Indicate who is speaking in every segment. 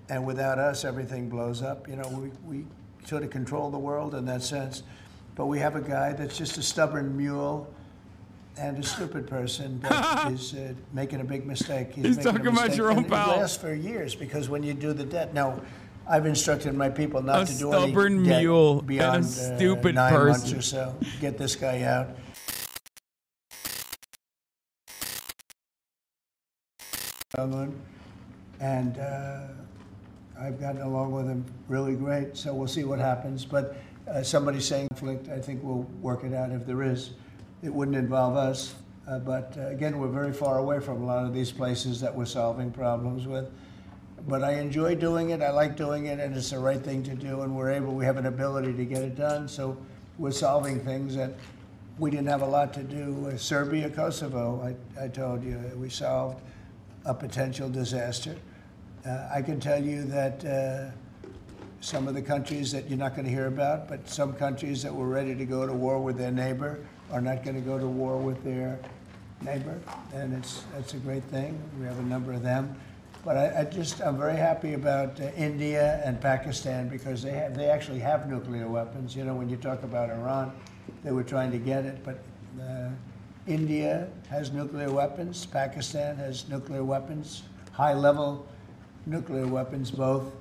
Speaker 1: and without us, everything blows up. You know, we sort of control the world in that sense. But we have a guy that's just a stubborn mule and a stupid person that is making a big mistake.
Speaker 2: He's talking about your own pal.
Speaker 1: It lasts for years because when you do the debt, now I've instructed my people not to do any
Speaker 2: stubborn
Speaker 1: debt
Speaker 2: mule
Speaker 1: beyond
Speaker 2: and a stupid
Speaker 1: 9
Speaker 2: person.
Speaker 1: months or so. Get this guy out. And I've gotten along with him really great, so we'll see what happens. But somebody saying conflict, I think we'll work it out if there is. It wouldn't involve us, but again, we're very far away from a lot of these places that we're solving problems with. But I enjoy doing it, I like doing it, and it's the right thing to do, and we have an ability to get it done, so we're solving things that we didn't have a lot to do. Serbia, Kosovo, I told you, we solved a potential disaster. I can tell you that some of the countries that you're not going to hear about, but some countries that were ready to go to war with their neighbor are not going to go to war with their neighbor, and that's a great thing. We have a number of them. But I'm very happy about India and Pakistan because they actually have nuclear weapons. You know, when you talk about Iran, they were trying to get it, but India has nuclear weapons, Pakistan has nuclear weapons, high-level nuclear weapons both,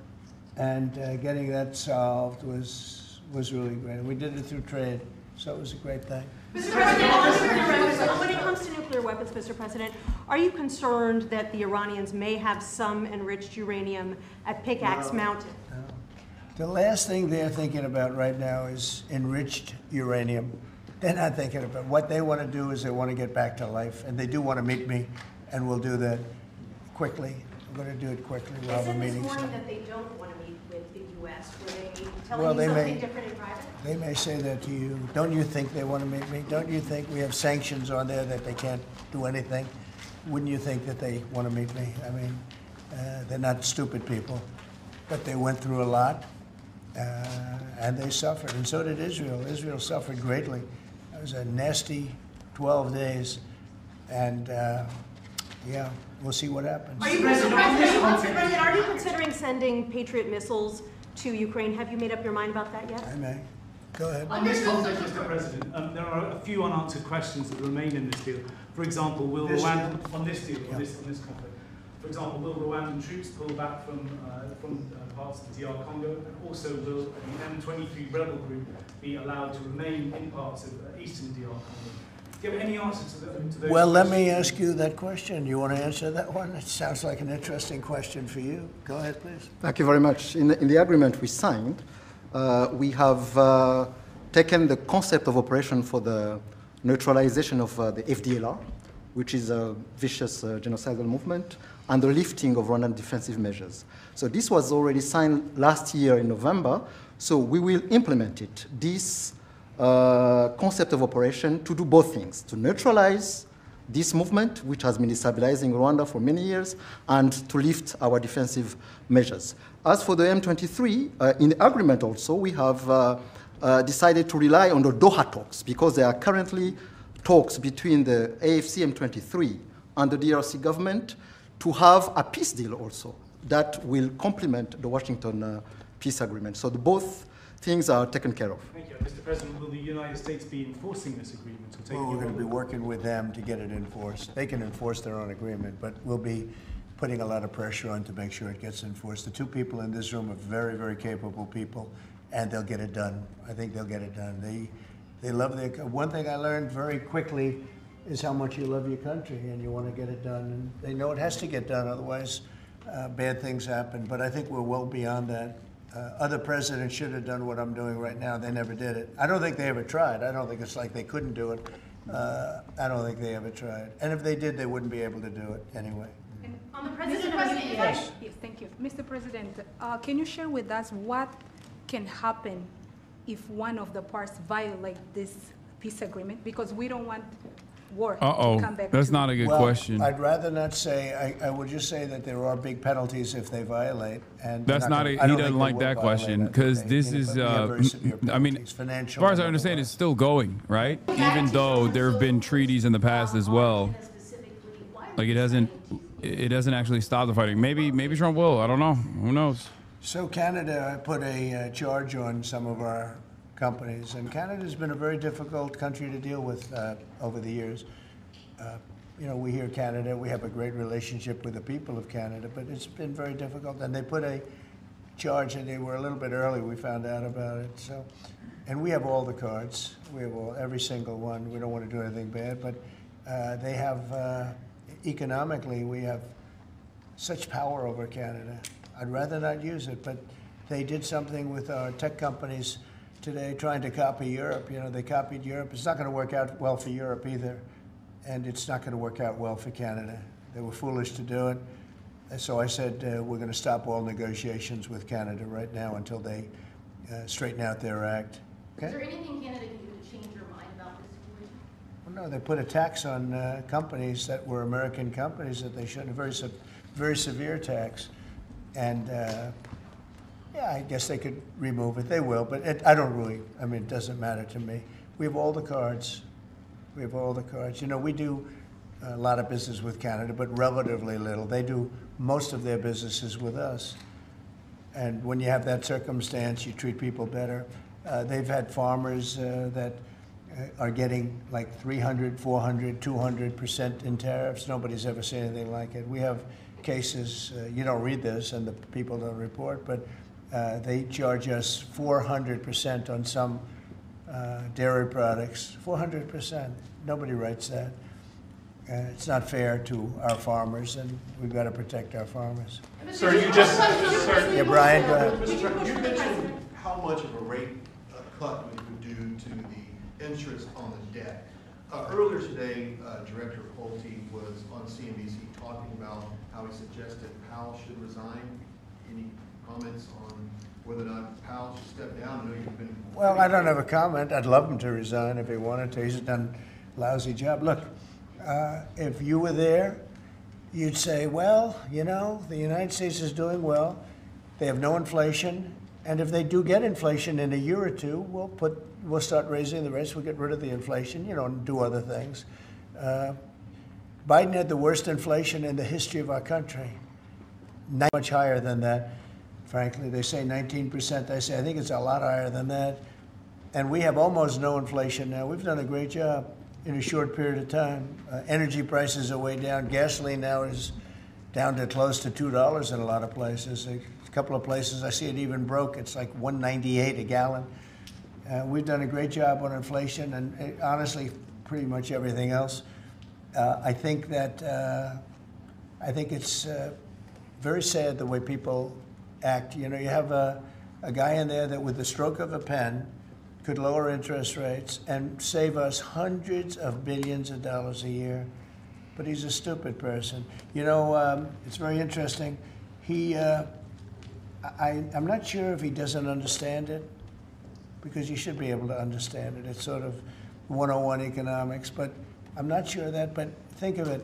Speaker 1: and getting that solved was really great. We did it through trade, so it was a great thing.
Speaker 3: Mr. President, when it comes to nuclear weapons, Mr. President, are you concerned that the Iranians may have some enriched uranium at Pickaxe Mountain?
Speaker 1: No. The last thing they're thinking about right now is enriched uranium. They're not thinking about what they want to do is they want to get back to life, and they do want to meet me, and we'll do that quickly. We're going to do it quickly while we're meeting.
Speaker 3: They said this morning that they don't want to meet with the U.S. Were they telling you something different in private?
Speaker 1: They may say that to you. Don't you think they want to meet me? Don't you think we have sanctions on there that they can't do anything? Wouldn't you think that they want to meet me? I mean, they're not stupid people, but they went through a lot, and they suffered, and so did Israel. Israel suffered greatly. It was a nasty 12 days, and yeah, we'll see what happens.
Speaker 3: Are you considering sending Patriot missiles to Ukraine? Have you made up your mind about that yet?
Speaker 1: I may. Go ahead.
Speaker 4: On this context, Mr. President, there are a few unanswered questions that remain in this deal. For example, will Rwandan conflict? For example, will Rwandan troops pull back from parts of the DR Congo? And also, will the M23 rebel group be allowed to remain in parts of eastern DR Congo? Do you have any answer to those
Speaker 1: Well, let
Speaker 4: questions?
Speaker 1: me ask you that question. You want to answer that one? It sounds like an interesting question for you. Go ahead, please.
Speaker 5: Thank you very much. In the agreement we signed, we have taken the concept of operation for the neutralization of the FDLR, which is a vicious genocidal movement, and the lifting of Rwandan defensive measures. So this was already signed last year in November, so we will implement it. This concept of operation to do both things, to neutralize this movement, which has been destabilizing Rwanda for many years, and to lift our defensive measures. As for the M23, in the agreement also, we have decided to rely on the Doha talks, because there are currently talks between the AFC M23 and the DRC government to have a peace deal also that will complement the Washington peace agreement. So both things are taken care of.
Speaker 4: Thank you. Mr. President, will the United States be enforcing this agreement?
Speaker 1: Well, we're going to be working with them to get it enforced. They can enforce their own agreement, but we'll be putting a lot of pressure on to make sure it gets enforced. The two people in this room are very, very capable people, and they'll get it done. I think they'll get it done. They love their. One thing I learned very quickly is how much you love your country and you want to get it done. And they know it has to get done, otherwise bad things happen. But I think we're well beyond that. Other presidents should have done what I'm doing right now. They never did it. I don't think they ever tried. I don't think it's like they couldn't do it. I don't think they ever tried. And if they did, they wouldn't be able to do it anyway.
Speaker 3: On the President
Speaker 1: Yes.
Speaker 6: Yes, thank you. Mr. President, can you share with us what can happen if one of the parts violate this peace agreement? Because we don't want war to come back.
Speaker 2: That's not a good question.
Speaker 1: I'd rather not say. I would just say that there are big penalties if they violate. And
Speaker 2: That's not. He doesn't like that question because this is. I mean, as far as I understand, it's still going, right? Even though there have been treaties in the past as well. Like it hasn't. it doesn't actually stop the fighting. Maybe Trump will. I don't know. Who knows?
Speaker 1: So Canada put a charge on some of our companies, and Canada's been a very difficult country to deal with over the years. You know, we hear Canada, we have a great relationship with the people of Canada, but it's been very difficult. And they put a charge, and they were a little bit early. We found out about it. So, and we have all the cards. We have every single one. We don't want to do anything bad, but they have economically, we have such power over Canada. I'd rather not use it, but they did something with our tech companies today, trying to copy Europe. You know, they copied Europe. It's not going to work out well for Europe either, and it's not going to work out well for Canada. They were foolish to do it. And so I said, we're going to stop all negotiations with Canada right now until they straighten out their act. Okay?
Speaker 7: Is there anything Canada can do to change your mind about this situation?
Speaker 1: Well, no, they put a tax on companies that were American companies that they shouldn't, a very severe tax. And yeah, I guess they could remove it. They will, but I don't really, I mean, it doesn't matter to me. We have all the cards. We have all the cards. You know, we do a lot of business with Canada, but relatively little. They do most of their businesses with us. And when you have that circumstance, you treat people better. They've had farmers that are getting like 300, 400, 200% in tariffs. Nobody's ever seen anything like it. We have cases, you don't read this and the people don't report, but they charge us 400% on some dairy products. 400%. Nobody writes that. It's not fair to our farmers, and we've got to protect our farmers.
Speaker 8: Sir, you just, sir,
Speaker 1: Yeah, Brian, go ahead.
Speaker 8: Mr. Trump, you mentioned how much of a rate cut we would do to the interest on the debt. Earlier today, Director Pulte was on CNBC talking about how he suggested Powell should resign. Any comments on whether or not Powell should step down? I know you've been.
Speaker 1: Well, I don't have a comment. I'd love him to resign if he wanted to. He's done a lousy job. Look, if you were there, you'd say, well, you know, the United States is doing well. They have no inflation. And if they do get inflation in a year or two, we'll start raising the rates. We'll get rid of the inflation, you know, and do other things. Biden had the worst inflation in the history of our country. Not much higher than that, frankly. They say 19%. I say, I think it's a lot higher than that. And we have almost no inflation now. We've done a great job in a short period of time. Energy prices are way down. Gasoline now is down to close to $2 in a lot of places. A couple of places I see it even broke. It's like $1.98 a gallon. We've done a great job on inflation and honestly, pretty much everything else. I think that I think it's very sad the way people act. You know, you have a guy in there that with the stroke of a pen could lower interest rates and save us hundreds of billions of dollars a year. But he's a stupid person. You know, it's very interesting. I'm not sure if he doesn't understand it, because you should be able to understand it. It's sort of 101 economics, but I'm not sure of that. But think of it,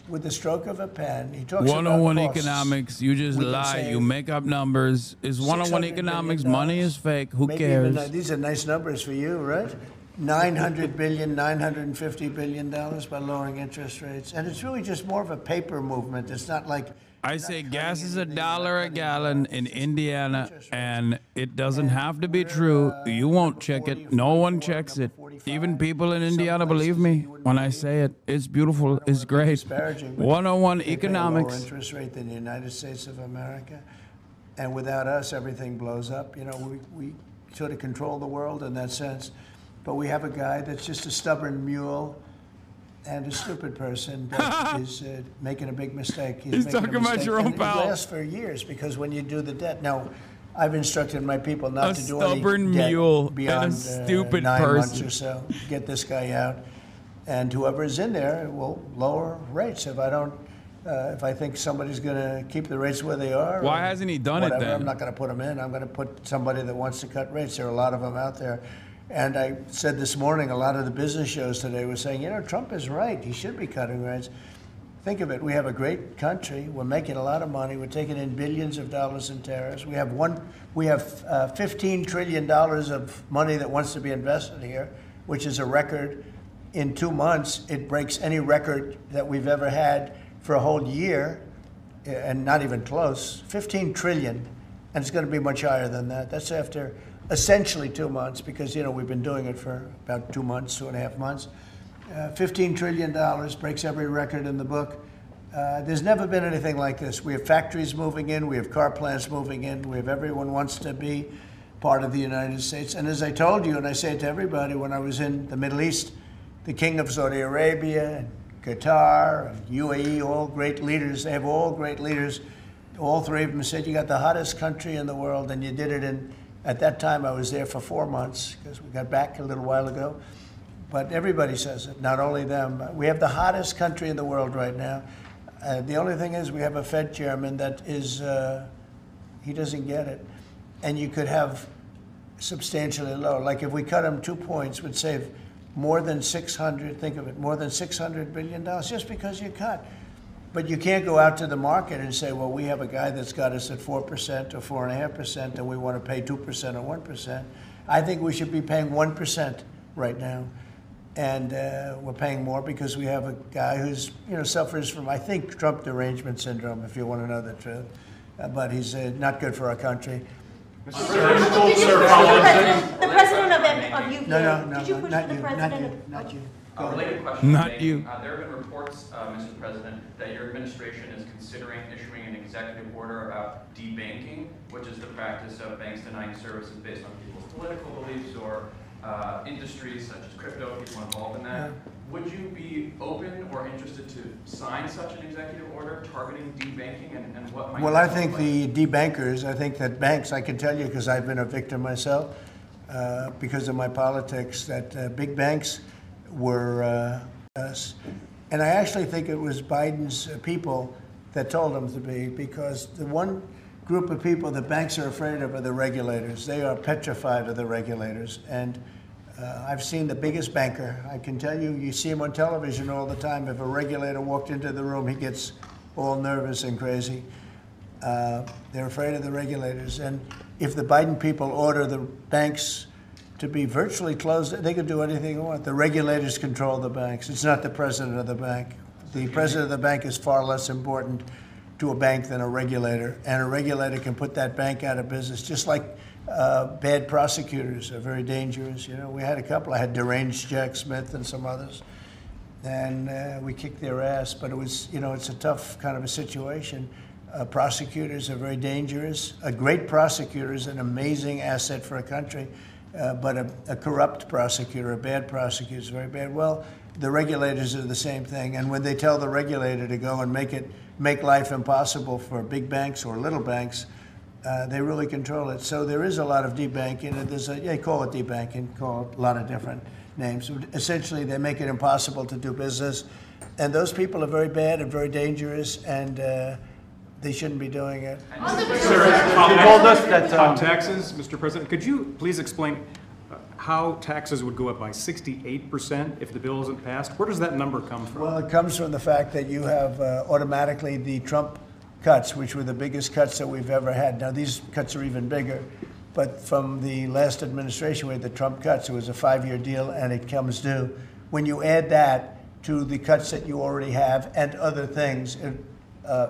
Speaker 1: with the stroke of a pen, he talks
Speaker 2: 101
Speaker 1: about costs.
Speaker 2: Economics, you just lie, you make up numbers. It's 101 economics, money is fake, who cares?
Speaker 1: These are nice numbers for you, right? $900 billion, $950 billion by lowering interest rates. And it's really just more of a paper movement. It's not like...
Speaker 2: I say gas is $1 a gallon in Indiana, and it doesn't have to be true. You won't check it. No one checks it. Even people in Indiana believe me when I say it. It's beautiful. It's great. 101 economics.
Speaker 1: Lower interest rate than the United States of America. And without us, everything blows up. You know, we sort of control the world in that sense. But we have a guy that's just a stubborn mule and a stupid person that is making a big mistake.
Speaker 2: He's talking about your own pal.
Speaker 1: It lasts for years because when you do the debt. Now, I've instructed my people not to do any
Speaker 2: stubborn
Speaker 1: debt
Speaker 2: mule
Speaker 1: beyond
Speaker 2: and a stupid
Speaker 1: 9
Speaker 2: person.
Speaker 1: months or so. Get this guy out. And whoever is in there will lower rates. If I don't, if I think somebody's going to keep the rates where they are.
Speaker 2: Why hasn't he done it then?
Speaker 1: I'm not going to put them in. I'm going to put somebody that wants to cut rates. There are a lot of them out there. And I said this morning, a lot of the business shows today were saying, you know, Trump is right. He should be cutting rates. Think of it. We have a great country. We're making a lot of money. We're taking in billions of dollars in tariffs. We have $15 trillion of money that wants to be invested here, which is a record. In 2 months, it breaks any record that we've ever had for a whole year, and not even close, 15 trillion, and it's going to be much higher than that. That's after essentially 2 months, because, you know, we've been doing it for about 2 months, 2.5 months. $15 trillion breaks every record in the book. There's never been anything like this. We have factories moving in, we have car plants moving in, we have everyone wants to be part of the United States. And as I told you, and I say it to everybody, when I was in the Middle East, the King of Saudi Arabia, and Qatar, and UAE, all great leaders, they have all great leaders. All three of them said, you got the hottest country in the world, and you did it in, at that time I was there for 4 months, because we got back a little while ago. But everybody says it, not only them. We have the hottest country in the world right now. The only thing is we have a Fed chairman that is, he doesn't get it. And you could have substantially lower. Like if we cut him 2 points, would save more than 600, think of it, more than $600 billion just because you cut. But you can't go out to the market and say, well, we have a guy that's got us at 4% or 4.5%, and we want to pay 2% or 1%. I think we should be paying 1% right now. And we're paying more because we have a guy who's, you know, suffers from, I think, Trump derangement syndrome, if you want to know the truth. But he's not good for our country.
Speaker 3: The president of UK.
Speaker 1: No,
Speaker 3: Did you push
Speaker 1: not
Speaker 3: for the
Speaker 1: you,
Speaker 3: president?
Speaker 1: not you.
Speaker 9: A related question.
Speaker 2: Not
Speaker 9: today.
Speaker 2: you.
Speaker 9: There have been reports, Mr. President, that your administration is considering issuing an executive order about debanking, which is the practice of banks denying services based on people's political beliefs or industries such as crypto, people involved in that. Would you be open or interested to sign such an executive order targeting debanking, and what might?
Speaker 1: Well, I think the debankers, I think that banks, I can tell you because I've been a victim myself, because of my politics, that big banks were us. And I actually think it was Biden's people that told him to be, because the one group of people that banks are afraid of are the regulators. They are petrified of the regulators. And I've seen the biggest banker. I can tell you, you see him on television all the time. If a regulator walked into the room, he gets all nervous and crazy. They're afraid of the regulators. And if the Biden people order the banks to be virtually closed, they can do anything they want. The regulators control the banks. It's not the president of the bank. The president of the bank is far less important to a bank than a regulator. And a regulator can put that bank out of business, just like bad prosecutors are very dangerous. You know, we had a couple. I had deranged Jack Smith and some others, and we kicked their ass. But it was, you know, it's a tough kind of a situation. Prosecutors are very dangerous. A great prosecutor is an amazing asset for a country, but a corrupt prosecutor, a bad prosecutor is very bad. Well, the regulators are the same thing, and when they tell the regulator to go and make life impossible for big banks or little banks, they really control it. So there is a lot of debanking. They call it debanking, call it a lot of different names. Essentially, they make it impossible to do business. And those people are very bad and very dangerous, and they shouldn't be doing it.
Speaker 10: Sir, you told us that on taxes, Mr. President, could you please explain how taxes would go up by 68% if the bill isn't passed? Where does that number come from?
Speaker 1: Well, it comes from the fact that you have automatically the Trump cuts, which were the biggest cuts that we've ever had. Now, these cuts are even bigger, but from the last administration, we had the Trump cuts. It was a 5-year deal, and it comes due. When you add that to the cuts that you already have and other things, it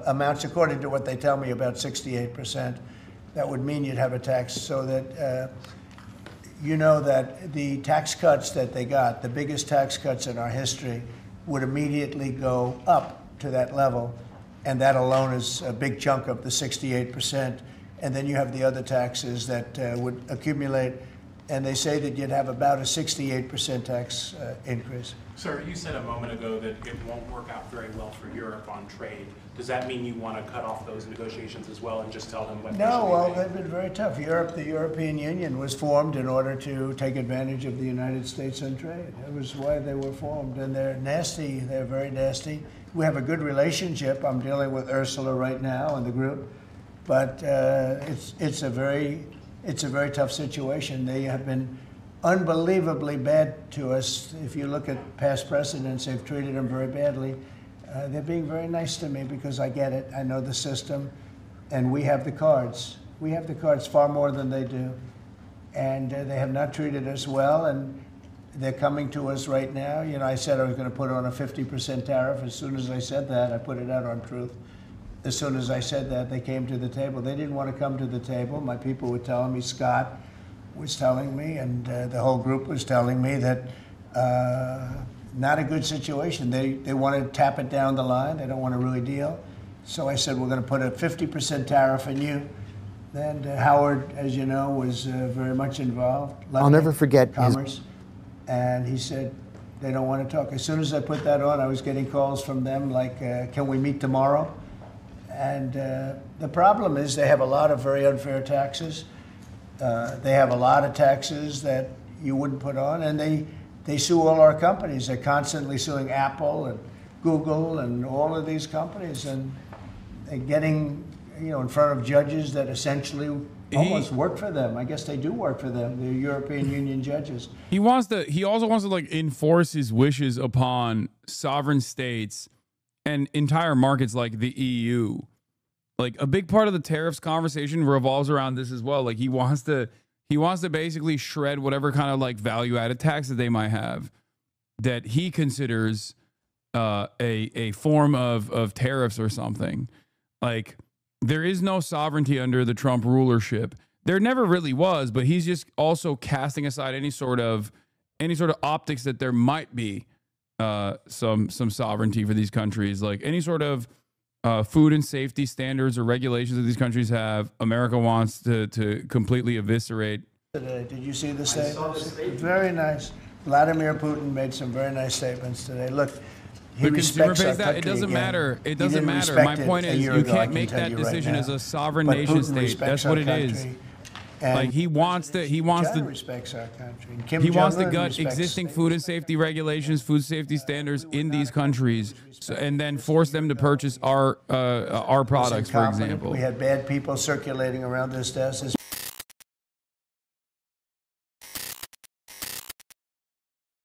Speaker 1: amounts, according to what they tell me, about 68%. That would mean you'd have a tax, so that you know that the tax cuts that they got, the biggest tax cuts in our history, would immediately go up to that level. And that alone is a big chunk of the 68%. And then you have the other taxes that would accumulate. And they say that you'd have about a 68% tax increase.
Speaker 11: Sir, you said a moment ago that it won't work out very well for Europe on trade. Does that mean you want to cut off those negotiations as well and just tell them what?
Speaker 1: No, well, they've been very tough. The European Union was formed in order to take advantage of the United States on trade. That was why they were formed. And they're nasty. They're very nasty. We have a good relationship. I'm dealing with Ursula right now and the group. But it's a very tough situation. They have been unbelievably bad to us. If you look at past precedents, they've treated them very badly. They're being very nice to me because I get it. I know the system, and we have the cards. We have the cards far more than they do, and they have not treated us well. And they're coming to us right now. You know, I said I was going to put on a 50% tariff. As soon as I said that, I put it out on Truth. As soon as I said that, they came to the table. They didn't want to come to the table. My people were telling me, Scott was telling me, and the whole group was telling me that not a good situation. They want to tap it down the line. They don't want to really deal. So I said, we're going to put a 50% tariff on you. And Howard, as you know, was very much involved.
Speaker 12: I'll never forget
Speaker 1: Commerce. And he said, they don't want to talk. As soon as I put that on, I was getting calls from them like, can we meet tomorrow? And the problem is they have a lot of very unfair taxes. They have a lot of taxes that you wouldn't put on, and they sue all our companies. They're constantly suing Apple and Google and all of these companies, and they're getting, you know, in front of judges that essentially almost work for them. I guess they do work for them. They're European Union judges.
Speaker 2: He also wants to like enforce his wishes upon sovereign states and entire markets like the EU. Like a big part of the tariffs conversation revolves around this as well. Like he wants to basically shred whatever kind of like value added tax that they might have that he considers a form of tariffs or something. Like there is no sovereignty under the Trump rulership. There never really was, but he's just also casting aside any sort of optics that there might be some sovereignty for these countries, like any sort of food and safety standards or regulations that these countries have. America wants to completely eviscerate.
Speaker 1: Today, did you see the statements? Very nice. Vladimir Putin made some very nice statements today. Look, he respects our country.
Speaker 2: It doesn't
Speaker 1: again.
Speaker 2: matter. It
Speaker 1: He
Speaker 2: doesn't
Speaker 1: didn't
Speaker 2: matter.
Speaker 1: respect
Speaker 2: My
Speaker 1: it
Speaker 2: point
Speaker 1: a
Speaker 2: is,
Speaker 1: year
Speaker 2: you
Speaker 1: ago, I
Speaker 2: can't
Speaker 1: can
Speaker 2: make
Speaker 1: tell
Speaker 2: that
Speaker 1: you right
Speaker 2: decision
Speaker 1: now.
Speaker 2: as a sovereign
Speaker 1: But
Speaker 2: nation
Speaker 1: Putin
Speaker 2: state.
Speaker 1: respects
Speaker 2: That's what
Speaker 1: our
Speaker 2: it is.
Speaker 1: country. And
Speaker 2: Like he wants to.
Speaker 1: China respects our country. And Kim
Speaker 2: He wants to
Speaker 1: Jong-un
Speaker 2: gut
Speaker 1: respects-
Speaker 2: existing food and safety regulations, food safety standards in these countries, and then force them to purchase our products, for
Speaker 1: incompetent.
Speaker 2: example.
Speaker 1: We had bad people circulating around this desk.